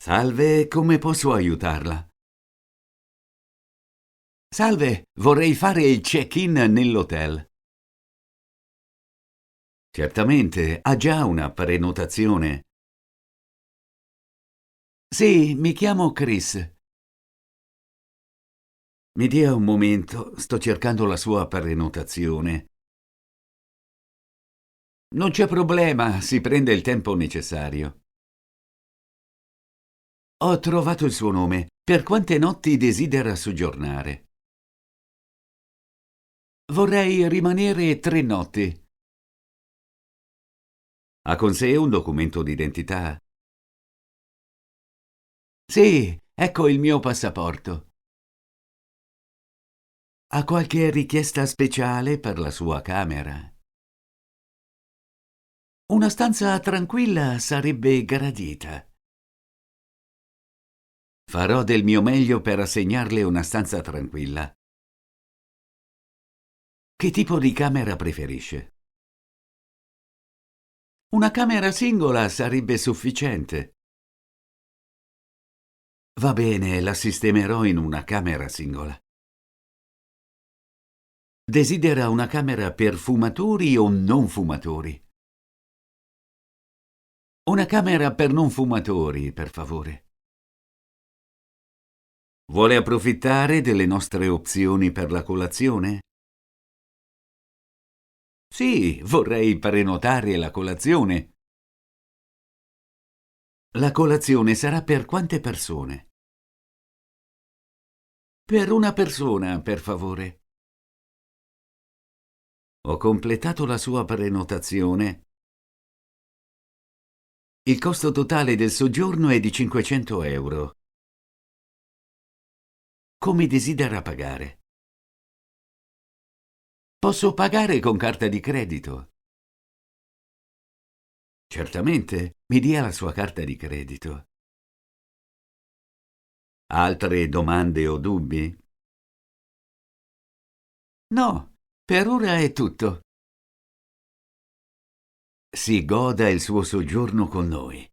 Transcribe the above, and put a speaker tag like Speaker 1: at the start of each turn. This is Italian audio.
Speaker 1: Salve, come posso aiutarla? Salve, vorrei fare il check-in nell'hotel. Certamente, ha già una prenotazione. Sì, mi chiamo Chris. Mi dia un momento, sto cercando la sua prenotazione. Non c'è problema, si prende il tempo necessario. Ho trovato il suo nome. Per quante notti desidera soggiornare? Vorrei rimanere 3 notti. Ha con sé un documento d'identità? Sì, ecco il mio passaporto. Ha qualche richiesta speciale per la sua camera? Una stanza tranquilla sarebbe gradita. Farò del mio meglio per assegnarle una stanza tranquilla. Che tipo di camera preferisce? Una camera singola sarebbe sufficiente. Va bene, la sistemerò in una camera singola. Desidera una camera per fumatori o non fumatori? Una camera per non fumatori, per favore. Vuole approfittare delle nostre opzioni per la colazione? Sì, vorrei prenotare la colazione. La colazione sarà per quante persone? Per una persona, per favore. Ho completato la sua prenotazione. Il costo totale del soggiorno è di 500 euro. Come desidera pagare? Posso pagare con carta di credito? Certamente, mi dia la sua carta di credito. Altre domande o dubbi? No, per ora è tutto. Si goda il suo soggiorno con noi.